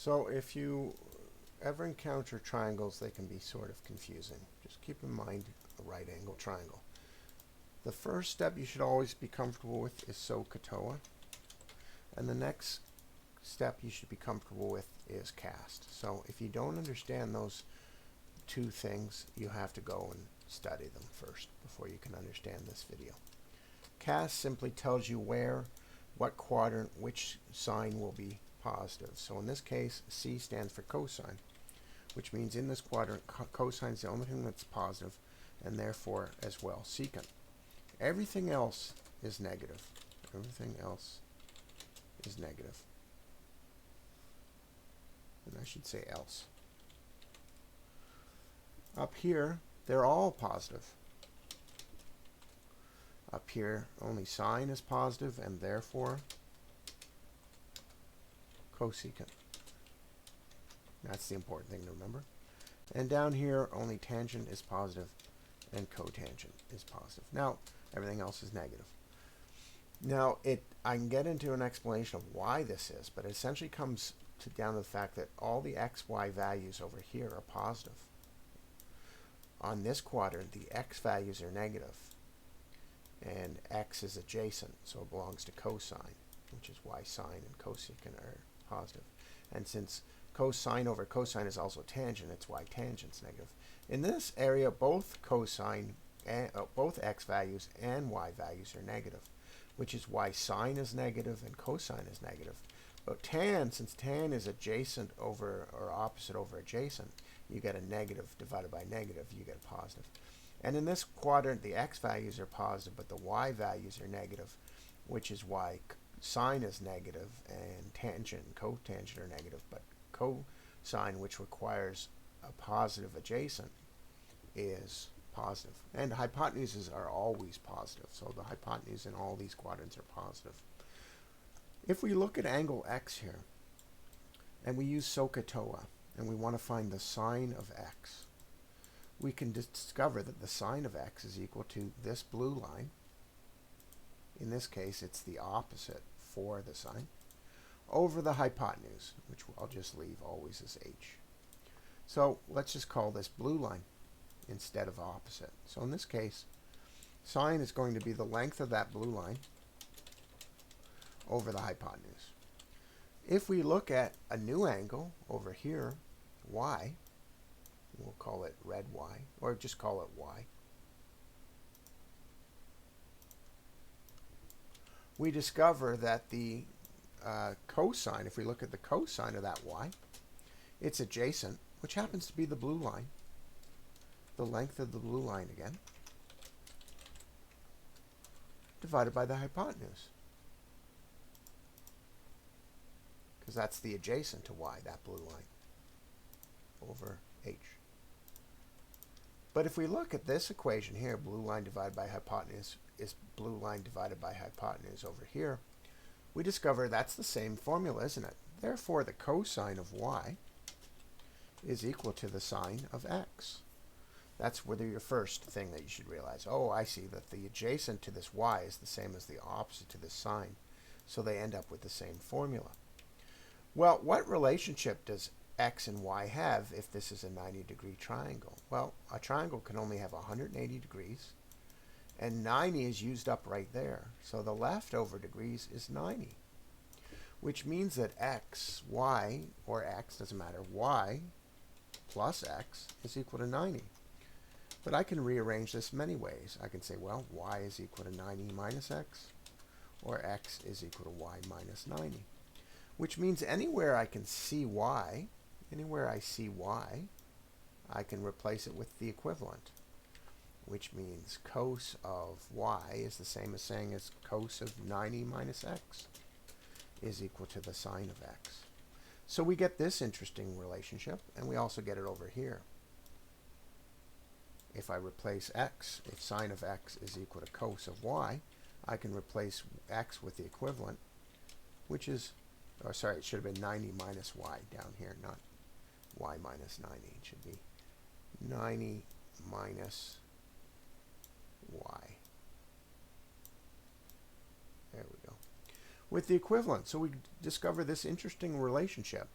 So if you ever encounter triangles, they can be sort of confusing. Just keep in mind a right angle triangle. The first step you should always be comfortable with is SOHCAHTOA, and the next step you should be comfortable with is cast. So if you don't understand those two things, you have to go and study them first before you can understand this video. Cast simply tells you where, what quadrant, which sign will be positive. So in this case, C stands for cosine, which means in this quadrant, cosine is the only thing that's positive, and therefore as well secant. Everything else is negative. Everything else is negative. And I should say else. Up here, they're all positive. Up here, only sine is positive, and therefore cosecant. That's the important thing to remember. And down here, only tangent is positive, and cotangent is positive. Now, everything else is negative. Now, I can get into an explanation of why this is, but it essentially comes down to the fact that all the x, y values over here are positive. On this quadrant, the x values are negative, and x is adjacent, so it belongs to cosine, which is why sine and cosecant are positive. And since cosine over cosine is also tangent, it's why tangent's negative. In this area, both cosine and both x values and y values are negative, which is why sine is negative and cosine is negative. But tan, since tan is adjacent over or opposite over adjacent, you get a negative divided by negative, you get a positive. And in this quadrant, the x values are positive, but the y values are negative, which is why sine is negative and tangent and cotangent are negative, but cosine, which requires a positive adjacent, is positive. And hypotenuses are always positive, so the hypotenuse in all these quadrants are positive. If we look at angle x here, and we use SOHCAHTOA, and we want to find the sine of x, we can discover that the sine of x is equal to this blue line. In this case, it's the opposite for the sine, over the hypotenuse, which I'll just leave always as h. So let's just call this blue line instead of opposite. So in this case, sine is going to be the length of that blue line over the hypotenuse. If we look at a new angle over here, y, we'll call it red y, or just call it y, we discover that the cosine, if we look at the cosine of that y, it's adjacent, which happens to be the blue line, the length of the blue line again, divided by the hypotenuse. Because that's the adjacent to y, that blue line, over h. But if we look at this equation here, blue line divided by hypotenuse is blue line divided by hypotenuse over here, we discover that's the same formula, isn't it? Therefore, the cosine of y is equal to the sine of x. That's your first thing that you should realize. Oh, I see that the adjacent to this y is the same as the opposite to this sine, so they end up with the same formula. Well, what relationship does x and y have if this is a 90-degree triangle? Well, a triangle can only have 180 degrees, and 90 is used up right there. So the leftover degrees is 90, which means that x, y, or x, doesn't matter, y plus x is equal to 90. But I can rearrange this many ways. I can say, well, y is equal to 90 minus x, or x is equal to y minus 90. Which means anywhere I can see y, anywhere I see y, I can replace it with the equivalent, which means cos of y is the same as saying as cos of 90 minus x is equal to the sine of x. So we get this interesting relationship, and we also get it over here. If I replace x, if sine of x is equal to cos of y, I can replace x with the equivalent, which is, or sorry, it should have been 90 minus y down here, not y minus 90. It should be 90 minus y. There we go. With the equivalent. So we discover this interesting relationship.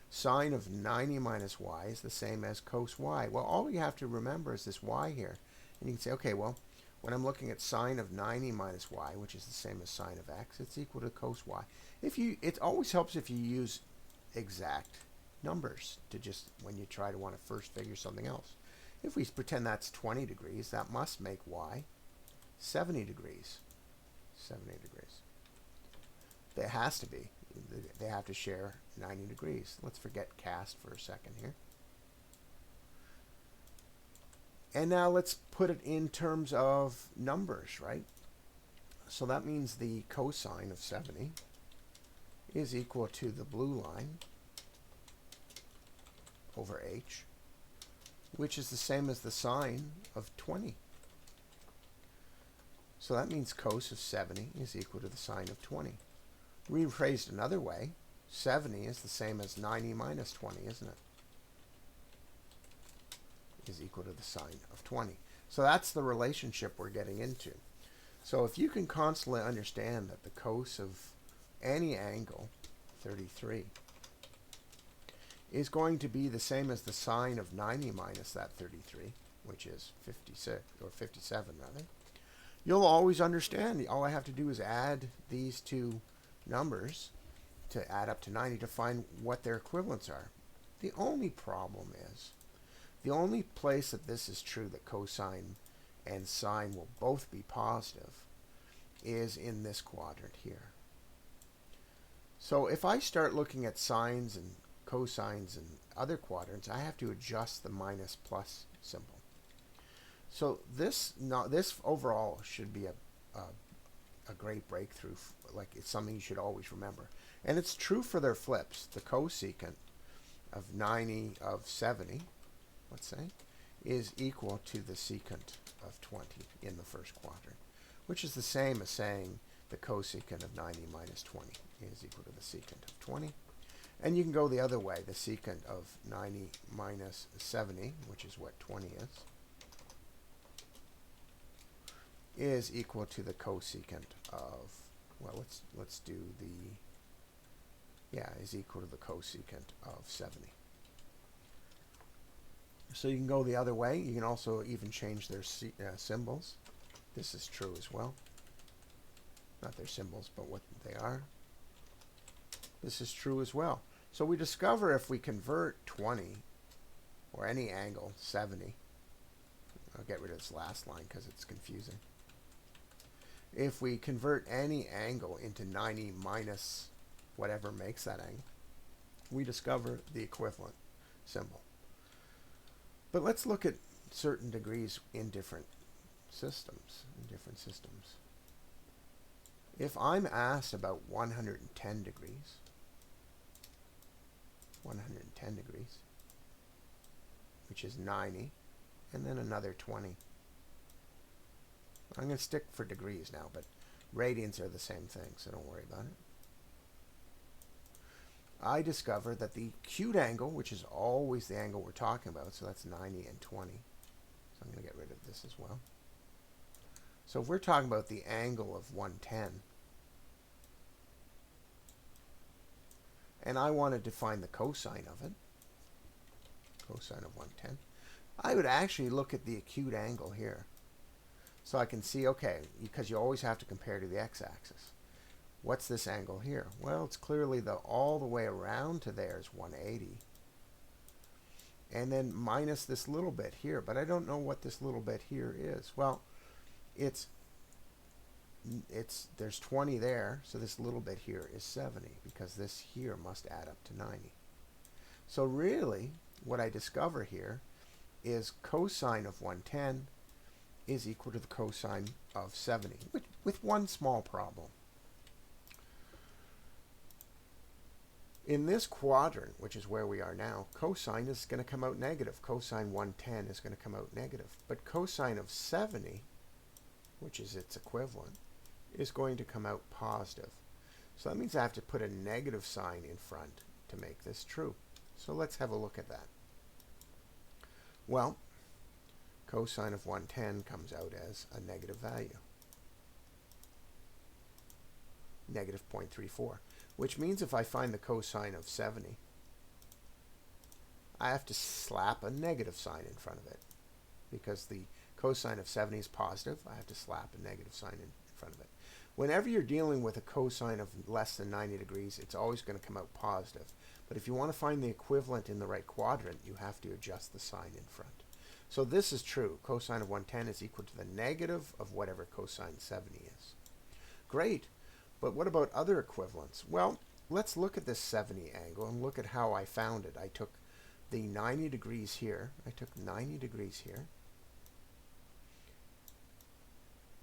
sine of 90 minus y is the same as cos y. Well, all you have to remember is this y here. And you can say, okay, well, when I'm looking at sine of 90 minus y, which is the same as sine of x, it's equal to cos y. It always helps if you use exact numbers to just, when you try to want to first figure something else. If we pretend that's 20 degrees, that must make y 70 degrees. 70 degrees. There has to be. They have to share 90 degrees. Let's forget cast for a second here. And now let's put it in terms of numbers, right? So that means the cosine of 70 is equal to the blue line over h, which is the same as the sine of 20. So that means cos of 70 is equal to the sine of 20. Rephrased another way, 70 is the same as 90 minus 20, isn't it? Is equal to the sine of 20. So that's the relationship we're getting into. So if you can constantly understand that the cos of any angle, 33, is going to be the same as the sine of 90 minus that 33, which is 56, or 57 rather, you'll always understand. All I have to do is add these two numbers to add up to 90 to find what their equivalents are. The only problem is, the only place that this is true, that cosine and sine will both be positive, is in this quadrant here. So if I start looking at sines and cosines and other quadrants, I have to adjust the minus plus symbol. So this overall should be a great breakthrough. Like, it's something you should always remember. And it's true for their flips. The cosecant of 90 of 70, let's say, is equal to the secant of 20 in the first quadrant, which is the same as saying the cosecant of 90 minus 20 is equal to the secant of 20. And you can go the other way. The secant of 90 minus 70, which is what 20 is equal to the cosecant of, well, let's do the, yeah, is equal to the cosecant of 70. So you can go the other way. You can also even change their symbols. This is true as well. Not their symbols, but what they are. This is true as well. So we discover if we convert 20, or any angle, 70, I'll get rid of this last line because it's confusing. If we convert any angle into 90 minus whatever makes that angle, we discover the equivalent symbol. But let's look at certain degrees in different systems. If I'm asked about 110 degrees, 110 degrees, which is 90, and then another 20. I'm going to stick for degrees now, but radians are the same thing, so don't worry about it. I discover that the acute angle, which is always the angle we're talking about, so that's 90 and 20. So I'm going to get rid of this as well. So if we're talking about the angle of 110, and I wanted to find the cosine of it, cosine of 110, I would actually look at the acute angle here. So I can see, okay, because you always have to compare to the x-axis. What's this angle here? Well, it's clearly all the way around to there is 180. And then minus this little bit here, but I don't know what this little bit here is. Well, there's 20 there, so this little bit here is 70, because this here must add up to 90. So really, what I discover here is cosine of 110 is equal to the cosine of 70, with one small problem. In this quadrant, which is where we are now, cosine is going to come out negative. Cosine 110 is going to come out negative. But cosine of 70, which is its equivalent, is going to come out positive. So that means I have to put a negative sign in front to make this true. So let's have a look at that. Well, cosine of 110 comes out as a negative value, negative 0.34, which means if I find the cosine of 70, I have to slap a negative sign in front of it. Because the cosine of 70 is positive, I have to slap a negative sign in front of it. Whenever you're dealing with a cosine of less than 90 degrees, it's always going to come out positive. But if you want to find the equivalent in the right quadrant, you have to adjust the sign in front. So this is true. Cosine of 110 is equal to the negative of whatever cosine 70 is. Great. But what about other equivalents? Well, let's look at this 70 angle and look at how I found it. I took the 90 degrees here. I took 90 degrees here.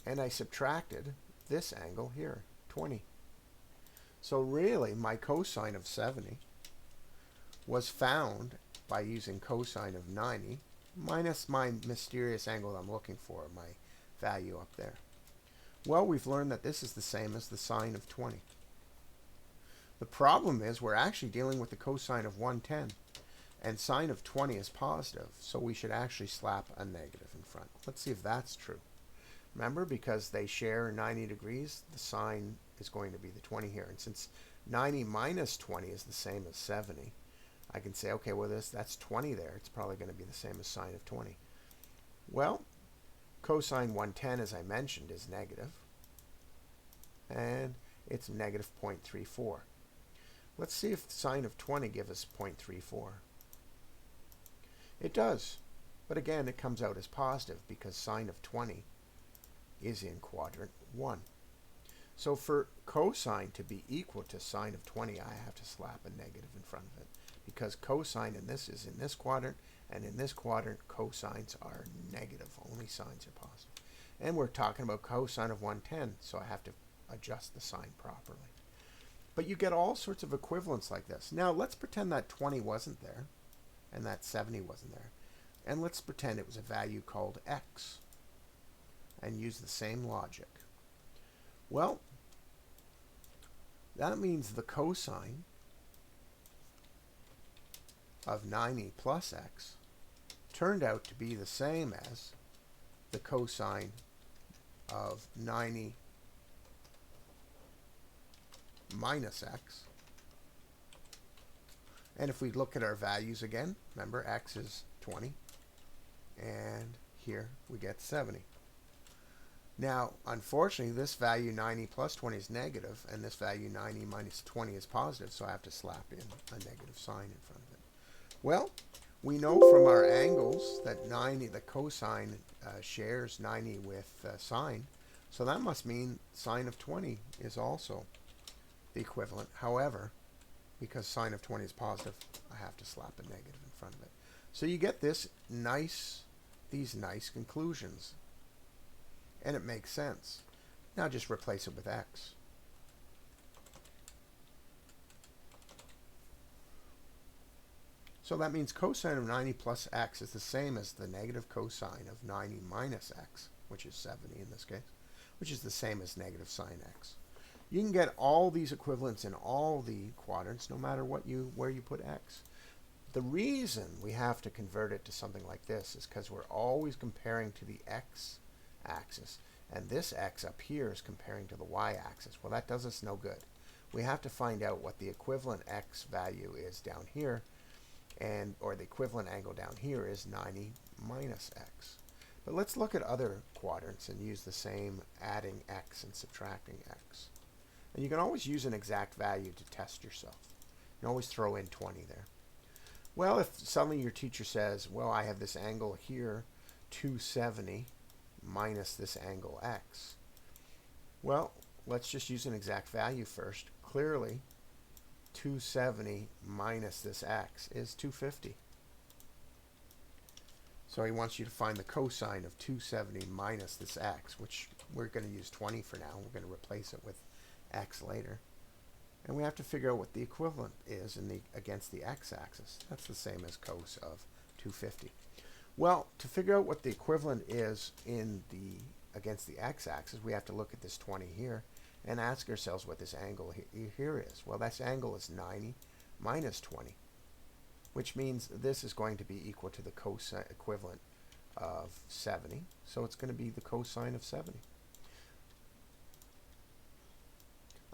And I subtracted this angle here, 20. So really, my cosine of 70 was found by using cosine of 90 minus my mysterious angle I'm looking for, my value up there. Well, we've learned that this is the same as the sine of 20. The problem is we're actually dealing with the cosine of 110, and sine of 20 is positive, so we should actually slap a negative in front. Let's see if that's true. Remember, because they share 90 degrees, the sine is going to be the 20 here. And since 90 minus 20 is the same as 70, I can say, okay, well, that's 20 there. It's probably going to be the same as sine of 20. Well, cosine 110, as I mentioned, is negative. And it's negative 0.34. Let's see if sine of 20 gives us 0.34. It does. But again, it comes out as positive because sine of 20 is in quadrant 1. So for cosine to be equal to sine of 20, I have to slap a negative in front of it, because cosine in this is in this quadrant, and in this quadrant cosines are negative. Only sines are positive. And we're talking about cosine of 110, so I have to adjust the sign properly. But you get all sorts of equivalents like this. Now let's pretend that 20 wasn't there, and that 70 wasn't there. And let's pretend it was a value called x, and use the same logic. Well, that means the cosine of 90 plus x turned out to be the same as the cosine of 90 minus x. And if we look at our values again, remember x is 20, and here we get 70. Now, unfortunately, this value 90 plus 20 is negative, and this value 90 minus 20 is positive, so I have to slap in a negative sign in front of it. Well, we know from our angles that 90, the cosine shares 90 with sine, so that must mean sine of 20 is also the equivalent. However, because sine of 20 is positive, I have to slap a negative in front of it. So you get these nice conclusions. And it makes sense. Now just replace it with x. So that means cosine of 90 plus x is the same as the negative cosine of 90 minus x, which is 70 in this case, which is the same as negative sine x. You can get all these equivalents in all the quadrants, no matter where you put x. The reason we have to convert it to something like this is because we're always comparing to the x-axis. And this x up here is comparing to the y-axis. Well, that does us no good. We have to find out what the equivalent x value is down here, or the equivalent angle down here is 90 minus x. But let's look at other quadrants and use the same adding x and subtracting x. And you can always use an exact value to test yourself. You can always throw in 20 there. Well, if suddenly your teacher says, well, I have this angle here, 270, minus this angle x. Well, let's just use an exact value first. Clearly, 270 minus this x is 250. So he wants you to find the cosine of 270 minus this x, which we're going to use 20 for now. We're going to replace it with x later. And we have to figure out what the equivalent is against the x-axis. That's the same as cos of 250. Well, to figure out what the equivalent is against the x-axis, we have to look at this 20 here and ask ourselves what this angle here is. Well, this angle is 90 minus 20, which means this is going to be equal to the cosine equivalent of 70. So it's going to be the cosine of 70.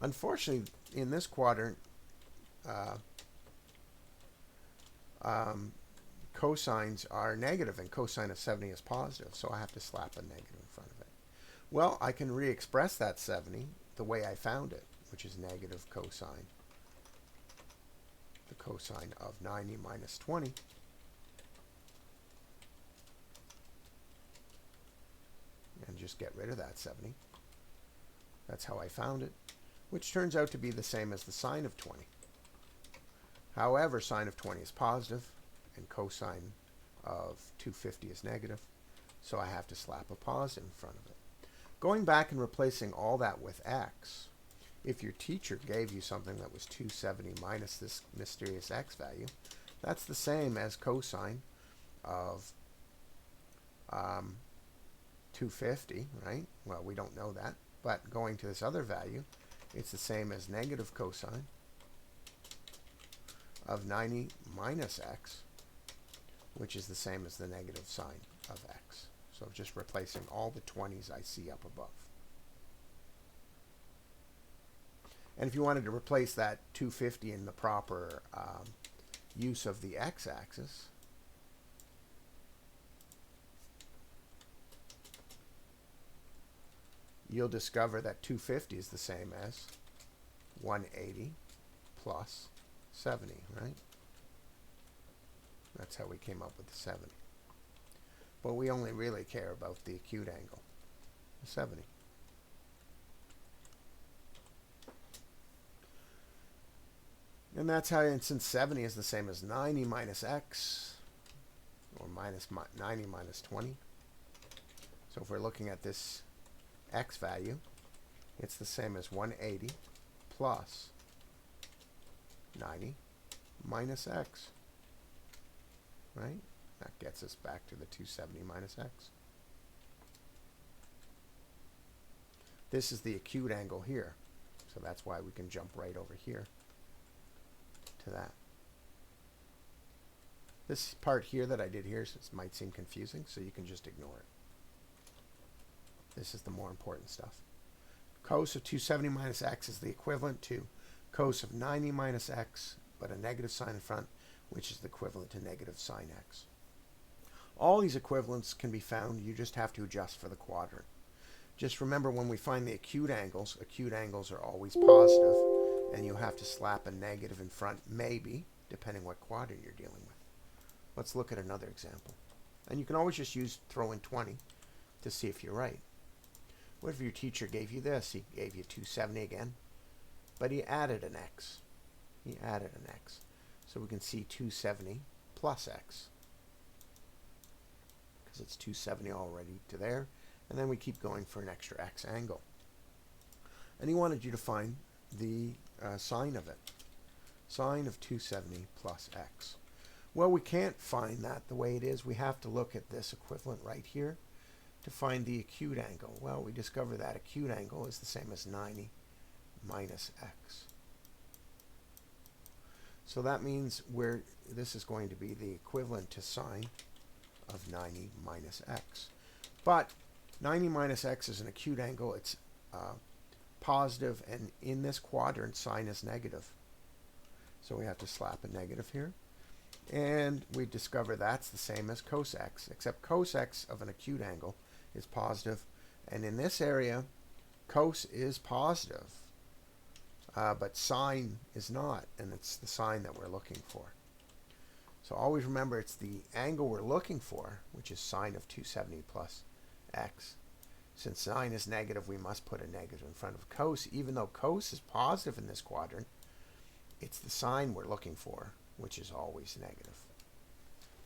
Unfortunately, in this quadrant, cosines are negative and cosine of 70 is positive, so I have to slap a negative in front of it. Well, I can re-express that 70 the way I found it, which is negative cosine, the cosine of 90 minus 20. And just get rid of that 70. That's how I found it, which turns out to be the same as the sine of 20. However, sine of 20 is positive, and cosine of 250 is negative, so I have to slap a positive in front of it. Going back and replacing all that with x, if your teacher gave you something that was 270 minus this mysterious x value, that's the same as cosine of 250, right? Well, we don't know that, but going to this other value, it's the same as negative cosine of 90 minus x, which is the same as the negative sine of x. So just replacing all the 20s I see up above. And if you wanted to replace that 250 in the proper use of the x-axis, you'll discover that 250 is the same as 180 plus 70, right? That's how we came up with the 70. But we only really care about the acute angle, the 70. And that's how, and since 70 is the same as 90 minus x, or minus 90 minus 20. So if we're looking at this x value, it's the same as 180 plus 90 minus x, right? That gets us back to the 270 minus x. This is the acute angle here, so that's why we can jump right over here to that. This part here that I did here might seem confusing, so you can just ignore it. This is the more important stuff. Cos of 270 minus x is the equivalent to cos of 90 minus x, but a negative sign in front, which is the equivalent to negative sine x. All these equivalents can be found. You just have to adjust for the quadrant. Just remember, when we find the acute angles are always positive, and you have to slap a negative in front, maybe, depending what quadrant you're dealing with. Let's look at another example. And you can always just throw in 20 to see if you're right. What if your teacher gave you this? He gave you 270 again, but he added an x. He added an x. So we can see 270 plus x, because it's 270 already to there, and then we keep going for an extra x angle. And he wanted you to find the sine of it. Sine of 270 plus x. Well, we can't find that the way it is. We have to look at this equivalent right here to find the acute angle. Well, we discover that acute angle is the same as 90 minus x. So that means this is going to be the equivalent to sine of 90 minus x. But 90 minus x is an acute angle. It's positive, and in this quadrant, sine is negative. So we have to slap a negative here. And we discover that's the same as cos x, except cos x of an acute angle is positive. And in this area, cos is positive, but sine is not, and it's the sine that we're looking for. So always remember, it's the angle we're looking for, which is sine of 270 plus x. Since sine is negative, we must put a negative in front of cos. Even though cos is positive in this quadrant, it's the sine we're looking for, which is always negative.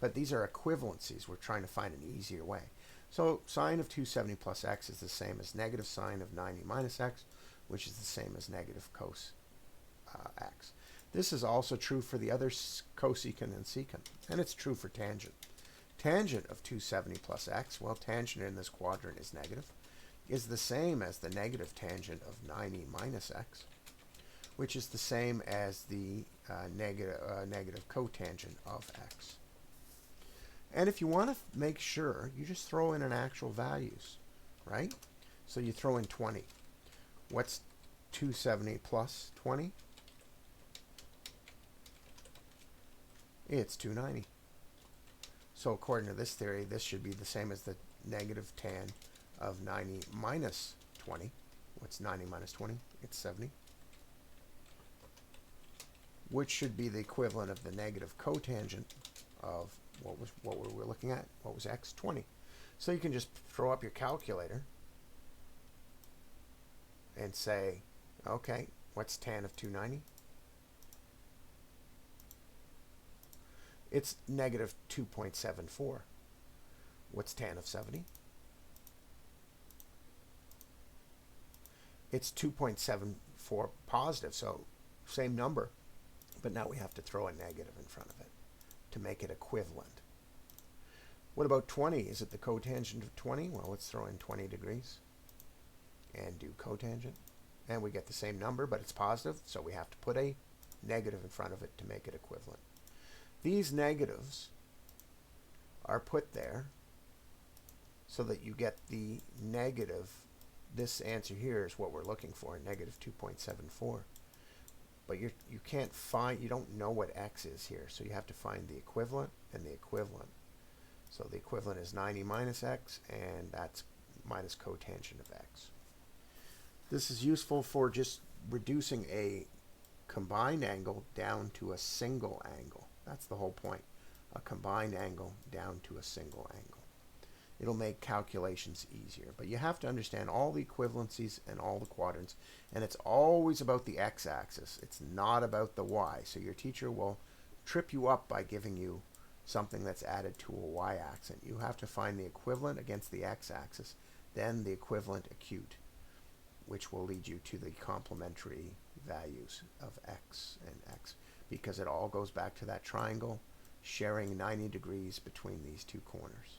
But these are equivalencies. We're trying to find an easier way. So sine of 270 plus x is the same as negative sine of 90 minus x, which is the same as negative cos x. This is also true for the other cosecant and secant, and it's true for tangent. Tangent of 270 plus x, well, tangent in this quadrant is negative, is the same as the negative tangent of 90 minus x, which is the same as the negative cotangent of x. And if you want to make sure, you just throw in an actual values, right? So you throw in 20. What's 270 plus 20? It's 290. So according to this theory, this should be the same as the negative tan of 90 minus 20. What's 90 minus 20? It's 70. Which should be the equivalent of the negative cotangent of what were we looking at? What was x? 20. So you can just throw up your calculator and say, okay, what's tan of 290? It's negative 2.74. What's tan of 70? It's 2.74 positive, so same number, but now we have to throw a negative in front of it to make it equivalent. What about 20? Is it the cotangent of 20? Well, let's throw in 20 degrees and do cotangent. And we get the same number, but it's positive, so we have to put a negative in front of it to make it equivalent. These negatives are put there so that you get the negative. This answer here is what we're looking for, negative 2.74. But you can't find, you don't know what x is here, so you have to find the equivalent and the equivalent. So the equivalent is 90 minus x, and that's minus cotangent of x. This is useful for just reducing a combined angle down to a single angle. That's the whole point. A combined angle down to a single angle. It'll make calculations easier. But you have to understand all the equivalencies and all the quadrants. And it's always about the x-axis. It's not about the y. So your teacher will trip you up by giving you something that's added to a y-axis. You have to find the equivalent against the x-axis, then the equivalent acute, which will lead you to the complementary values of x and x, because it all goes back to that triangle sharing 90 degrees between these two corners.